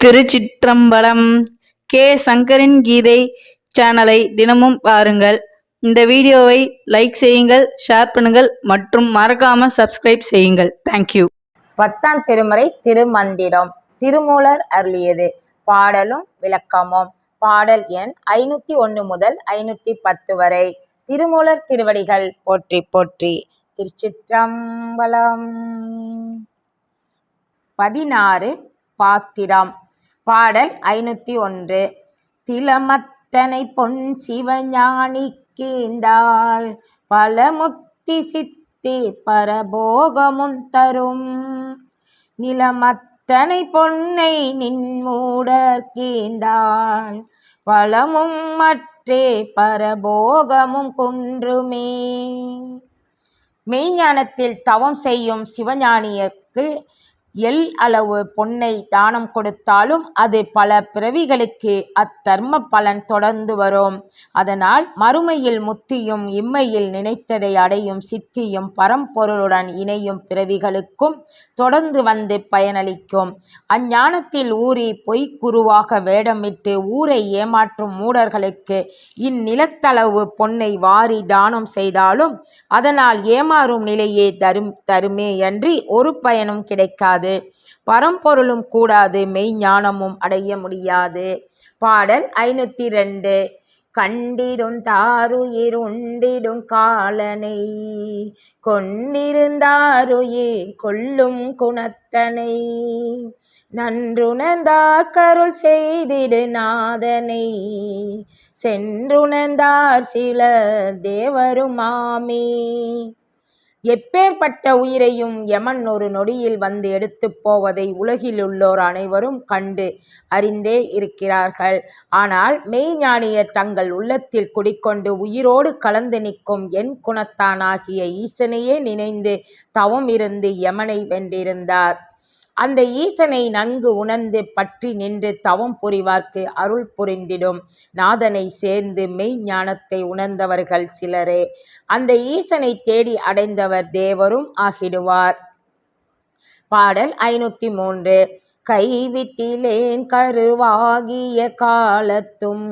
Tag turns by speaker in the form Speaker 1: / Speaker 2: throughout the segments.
Speaker 1: திருச்சிற்றம்பலம். K சங்கரின் கீதை சேனலை தினமும் பாருங்கள். இந்த வீடியோவை லைக் செய்யுங்கள், ஷேர் பண்ணுங்கள் மற்றும் மறக்காம சப்ஸ்கிரைப் செய்யுங்கள். தேங்க்யூ.
Speaker 2: 10ஆம் திருமுறை திருமந்திரம். திருமூலர் அருளியது. பாடலும் விளக்கமும். பாடல் எண் 501 முதல் 510 வரை. திருமூலர் திருவடிகள் போற்றி போற்றி. திருச்சிற்றம்பலம். 16 பாத்திரம். பாடல் 501. திலமத்தனை பொன் சிவஞானிக்கேந்தாள் பலமுத்தி சித்தி பரபோகமும் தரும் நிலமத்தனை பொன்னை நின்மூடற்கேந்தாள் பலமும் மற்றே பரபோகமும் குன்றுமே. மெய்ஞானத்தில் தவம் செய்யும் சிவஞானியருக்கு அளவு பொன்னை தானம் கொடுத்தாலும் அது பல பிறவிகளுக்கு அத்தர்ம பலன் தொடர்ந்து வரும். அதனால் மறுமையில் முத்தியும் இம்மையில் நினைத்ததை அடையும் சித்தியும் பரம்பொருளுடன் இணையும் பிறவிகளுக்கும் தொடர்ந்து வந்து பயனளிக்கும். அஞ்ஞானத்தில் ஊறி பொய்க்குருவாக வேடமிட்டு ஊரை ஏமாற்றும் மூடர்களுக்கு இந்நிலத்தளவு பொன்னை வாரி தானம் செய்தாலும் அதனால் ஏமாறும் நிலையே தருமே அன்றி ஒரு பயனும் கிடைக்காது. பரம்பொருளும் கூடாது, மெய்ஞானமும் அடைய முடியாது. பாடல் 502. கண்டிருந்தாருயிர் உண்டிடும் காலனை கொண்டிருந்தாருயிர் கொள்ளும் குணத்தனை நன்றுணர்ந்தார் கருள் செய்திடு நாதனை சென்றுணர்ந்தார் சிலர் தேவருமாமே. எப்பேற்பட்ட உயிரையும் யமன் ஒரு நொடியில் வந்து எடுத்து போவதை உலகிலுள்ளோர் அனைவரும் கண்டு அறிந்தே இருக்கிறார்கள். ஆனால் மெய்ஞானியர் தங்கள் உள்ளத்தில் குடிக்கொண்டு உயிரோடு கலந்து நிற்கும் என் குணத்தானாகிய ஈசனையே நினைந்து தவம் இருந்து யமனை வென்றிருந்தார். அந்த ஈசனை நன்கு உணர்ந்து பற்றி நின்று தவம் புரிவார்க்கு அருள் புரிந்திடும் நாதனை சேர்ந்து மெய் ஞானத்தை உணர்ந்தவர்கள் சிலரே. அந்த ஈசனை தேடி அடைந்தவர் தேவரும் ஆகிடுவார். பாடல் 503. கைவிட்டிலேன் கருவாகிய காலத்தும்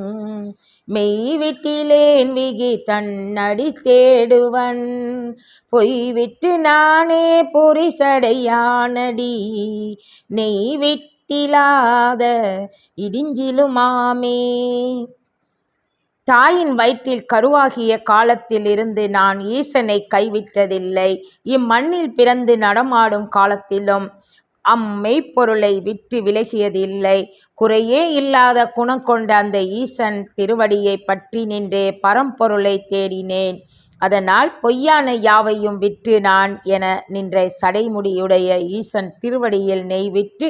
Speaker 2: மெய்விட்டிலேன் விகி தன்னடி தேடுவன் பொய்விட்டு நானே புரிசடையானடி நெய்விட்டிலாத இடிஞ்சிலுமாமே. தாயின் வயிற்றில் கருவாகிய காலத்தில் இருந்து நான் ஈசனை கைவிட்டதில்லை. இம்மண்ணில் பிறந்து நடமாடும் காலத்திலும் அம்மெய்ப்பொருளை விட்டு விலகியதில்லை. குறையே இல்லாத குணம் கொண்ட அந்த ஈசன் திருவடியை பற்றி நின்றே பரம்பொருளை தேடினேன். அதனால் பொய்யான யாவையும் விற்று நான் என நின்ற சடைமுடியுடைய ஈசன் திருவடியில் நெய்விட்டு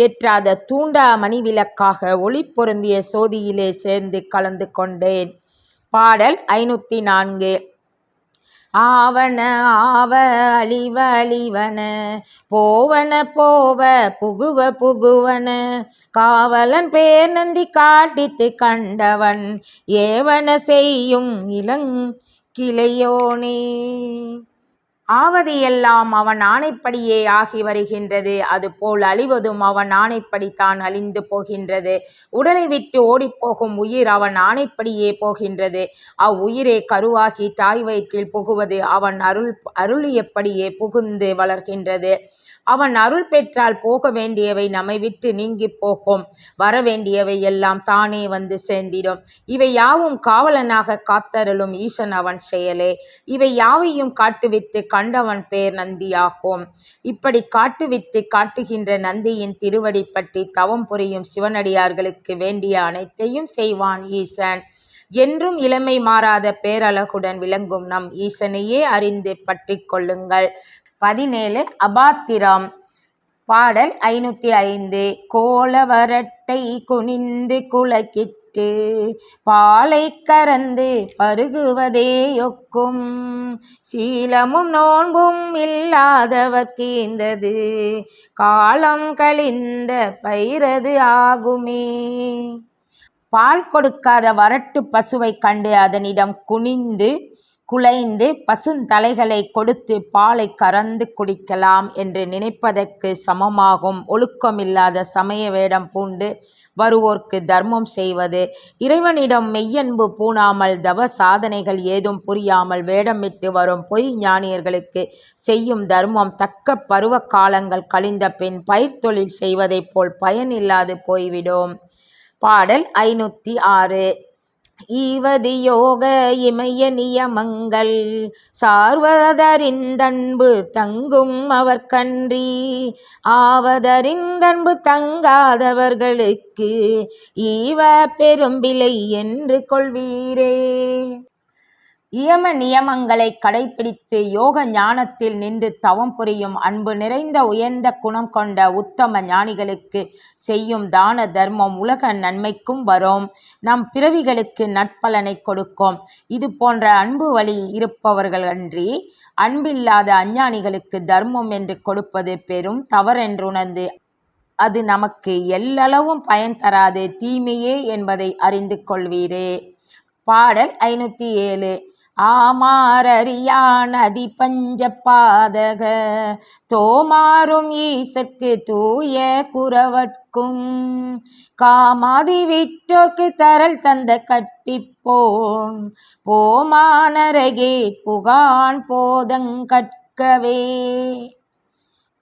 Speaker 2: ஏற்றாத தூண்டா மணிவிளக்காக ஒளி பொருந்திய சோதியிலே சேர்ந்து கலந்து கொண்டேன். பாடல் 504. ஆவன ஆவ அழிவ அழிவன போவன போவ புகுவ புகுவன காவலன் பேர் நந்தி காட்டித்து கண்டவன் ஏவன செய்யும் இளங்கிளையோனே. ஆவது எல்லாம் அவன் ஆணைப்படியே ஆகி வருகின்றது. அதுபோல் அழிவதும் அவன் ஆணைப்படித்தான் அழிந்து போகின்றது. உடலை விட்டு ஓடிப்போகும் உயிர் அவன் ஆணைப்படியே போகின்றது. அவ்வுயிரே கருவாகி தாய் வயிற்றில் புகுவது அவன் அருளியபடியே புகுந்து வளர்கின்றது. அவன் அருள் பெற்றால் போக வேண்டியவை நம்மை விட்டு நீங்கி போகும். வர வேண்டியவை எல்லாம் தானே வந்து சேர்ந்திடும். இவை யாவும் காவலனாக காத்தருளும் ஈசன் அவன் செயலே. இவை யாவையும் காட்டுவித்து கண்டவன் பேர் நந்தியாகும். இப்படி காட்டுவித்து காட்டுகின்ற நந்தியின் திருவடி பற்றி தவம் புரியும் சிவனடியார்களுக்கு வேண்டிய அனைத்தையும் செய்வான் ஈசன். என்றும் இளமை மாறாத பேரழகுடன் விளங்கும் நம் ஈசனையே அறிந்து பற்றி கொள்ளுங்கள். 17 அபாத்திரம். பாடல் 505. கோலவரட்டை குனிந்து குலக்கிட்டு பாலை கறந்து பருகுவதே ஒக்கும் சீலமும் நோன்பும் இல்லாதவர்க்கீந்தது காலம் கழிந்த பயிரது ஆகுமே. பால் கொடுக்காத வரட்டு பசுவை கண்டு அதனிடம் குனிந்து குலைந்து பசுந்தலைகளை கொடுத்து பாலை கறந்து குடிக்கலாம் என்று நினைப்பதற்கு சமமாகும். ஒழுக்கமில்லாத சமய வேடம் பூண்டு வருவோர்க்கு தர்மம் செய்வது. இறைவனிடம் மெய்யன்பு பூணாமல் தவ சாதனைகள் ஏதும் புரியாமல் வேடமிட்டு வரும் பொய் ஞானியர்களுக்கு செய்யும் தர்மம் தக்க பருவ காலங்கள் கழிந்த பின் பயிர்த்தொழில் செய்வதைப் போல் பயனில்லாது போய்விடும். பாடல் 506. ஈவது யோக இமய நியமங்கள் சார்வதறிந்தன்பு தங்கும் அவர்கன்றி ஆவதறிந்தன்பு தங்காதவர்களுக்கு ஈவ பெரும்பிழை என்று கொள்வீரே. இயம நியமங்களை கடைப்பிடித்து யோக ஞானத்தில் நின்று தவம் புரியும் அன்பு நிறைந்த உயர்ந்த குணம் கொண்ட உத்தம ஞானிகளுக்கு செய்யும் தான தர்மம் உலக நன்மைக்கும் வரும், நம் பிறவிகளுக்கு நற்பலனை கொடுக்கும். இது போன்ற அன்பு வழி இருப்பவர்களன்றி அன்பில்லாத அஞ்ஞானிகளுக்கு தர்மம் என்று கொடுப்பது பெரும் தவறென்றுணர்ந்து அது நமக்கு எல்லளவும் பயன் தராது தீமையே என்பதை அறிந்து கொள்வீரே. பாடல் 507. ஆமாரறியான் அதி பஞ்ச பாதக தோமாறும் ஈசற்கு தூய குறவட்கும் காமாதி விட்டோர்க்கு தரல் தந்த கற்பிப்போன் போமானரகே புகான் போதங்கட்கவே.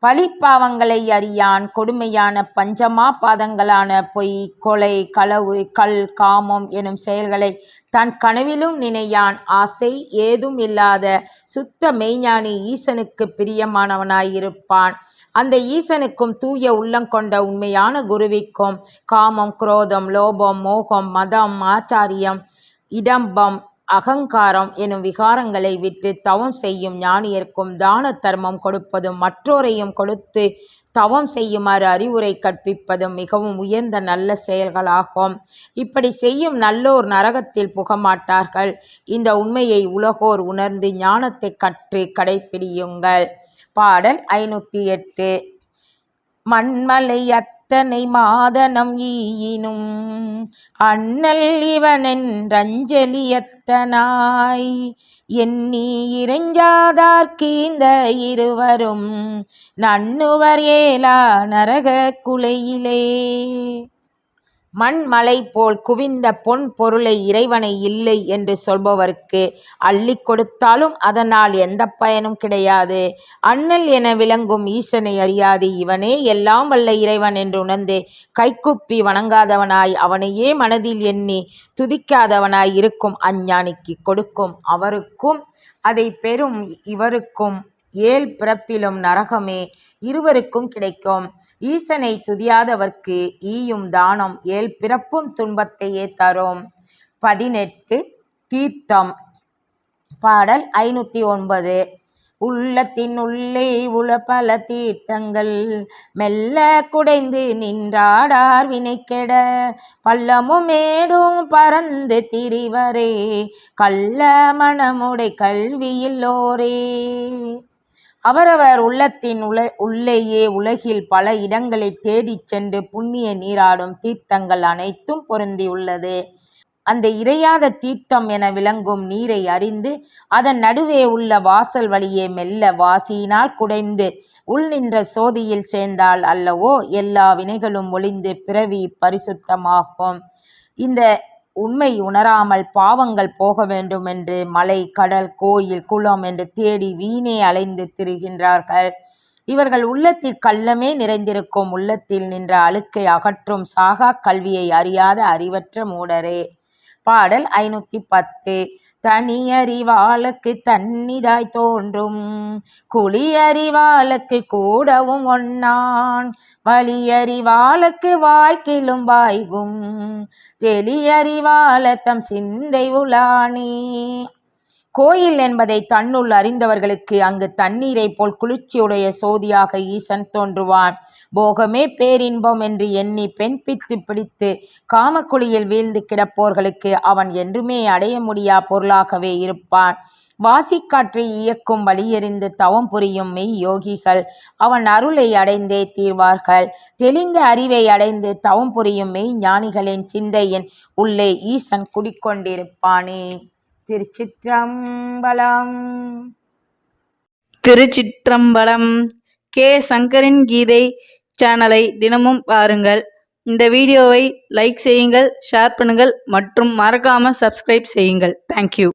Speaker 2: பழிப்பாவங்களை அறியான் கொடுமையான பஞ்சமா பாதங்களான பொய், கொலை, களவு, கள், காமம் எனும் செயல்களை தன் கனவிலும் நினையான். ஆசை ஏதும் இல்லாத சுத்த மெய்ஞானி ஈசனுக்கு பிரியமானவனாயிருப்பான். அந்த ஈசனுக்கும் தூய உள்ளங்கொண்ட உண்மையான குருவிக்கும் காமம், குரோதம், லோபம், மோகம், மதம், ஆச்சாரியம், இடம்பம், அகங்காரம் எனும் விகாரங்களை விட்டு தவம் செய்யும் ஞானியர்க்கும் தான தர்மம் கொடுப்பதும் மற்றோரையும் கொடுத்து தவம் செய்யுமாறு அறிவுரை கற்பிப்பதும் மிகவும் உயர்ந்த நல்ல செயல்களாகும். இப்படி செய்யும் நல்லோர் நரகத்தில் புகமாட்டார்கள். இந்த உண்மையை உலகோர் உணர்ந்து ஞானத்தை கற்று கடைப்பிடியுங்கள். பாடல் 508. மண்மலை அத்தனை மாதனம் ஈயினும் அண்ணல் இவனென்றஞ்சலியத்தனாய் எண்ணி இறைஞ்சாதார்க்கீந்த இருவரும் நன்னுவர் ஏலா நரக குலையிலே. மண்மலை போல் குவிந்த பொன் பொருளை இறைவனை இல்லை என்று சொல்பவருக்கு அள்ளி கொடுத்தாலும் அதனால் எந்த பயனும் கிடையாது. அண்ணல் என விளங்கும் ஈசனை அறியாது இவனே எல்லாம் வல்ல இறைவன் என்று உணர்ந்து கைக்குப்பி வணங்காதவனாய் அவனையே மனதில் எண்ணி துதிக்காதவனாய் இருக்கும் அஞ்ஞானிக்கு கொடுக்கும் அவருக்கும் அதை பெறும் இவருக்கும் ஏழ் பிறப்பிலும் நரகமே இருவருக்கும் கிடைக்கும். ஈசனை துதியாதவர்க்கு ஈயும் தானம் ஏழ் பிறப்பும் துன்பத்தையே தரும். 18. தீர்த்தம். பாடல் 509. உள்ளத்தின் உள்ளே உள பல தீர்த்தங்கள் மெல்ல குடைந்து நின்றாடார் வினைக்கெட பள்ளமும் மேடும் பறந்து திரிவரே கள்ள மனமுடை கல்வியில்லோரே. அவரவர் உள்ளத்தின் உள்ளேயே உலகில் பல இடங்களில் தேடிச் சென்று புண்ணிய நீராடும் தீர்த்தங்கள் அனைத்தும் பொருந்தியுள்ளது. அந்த இறையாத தீர்த்தம் என விளங்கும் நீரை அறிந்து அதன் நடுவே உள்ள வாசல் வழியே மெல்ல வாசியினால் குடைந்து உள் நின்ற சோதியில் சேர்ந்தால் அல்லவோ எல்லா வினைகளும் ஒளிந்து பிறவி பரிசுத்தமாகும். இந்த உண்மை உணராமல் பாவங்கள் போக வேண்டும் என்று மலை, கடல், கோயில், குளம் என்று தேடி வீணே அலைந்து திரிகின்றார்கள். இவர்கள் உள்ளத்தில் கள்ளமே நிறைந்திருக்கும். உள்ளத்தில் நின்ற அழுக்கை அகற்றும் சாகா கல்வியை அறியாத அறிவற்ற மூடரே. பாடல் 510. தனியறிவாளுக்கு தன்னிதாய் தோன்றும் குளியறிவாளுக்கு கூடவும் ஒன்னான் வலியறிவாளுக்கு வாய்க்கிலும் வாய்கும் தெளியறிவாள தம் சிந்தை உலானே. கோயில் என்பதை தன்னுள் அறிந்தவர்களுக்கு அங்கு தண்ணீரை போல் குளிர்ச்சியுடைய சோதியாக ஈசன் தோன்றுவான். போகமே பேரின்பம் என்று எண்ணி பெண் பித்து பிடித்து காமக்குழியில் வீழ்ந்து கிடப்போர்களுக்கு அவன் என்றுமே அடைய முடியா பொருளாகவே இருப்பான். வாசிக்காற்றை இயக்கும் வழியறிந்து தவம் புரியும் மெய் யோகிகள் அவன் அருளை அடைந்தே தீர்வார்கள். தெளிந்த அறிவை அடைந்து தவம் புரியும் மெய் ஞானிகளின் சிந்தையின் உள்ளே ஈசன் குடிக்கொண்டிருப்பானே. திருச்சிற்றம்பலம்.
Speaker 1: திருச்சிற்றம்பலம். கே சங்கரின் கீதை சேனலை தினமும் பாருங்கள். இந்த வீடியோவை லைக் செய்யுங்கள், ஷேர் பண்ணுங்கள் மற்றும் மறக்காம சப்ஸ்கிரைப் செய்யுங்கள். தேங்க்யூ.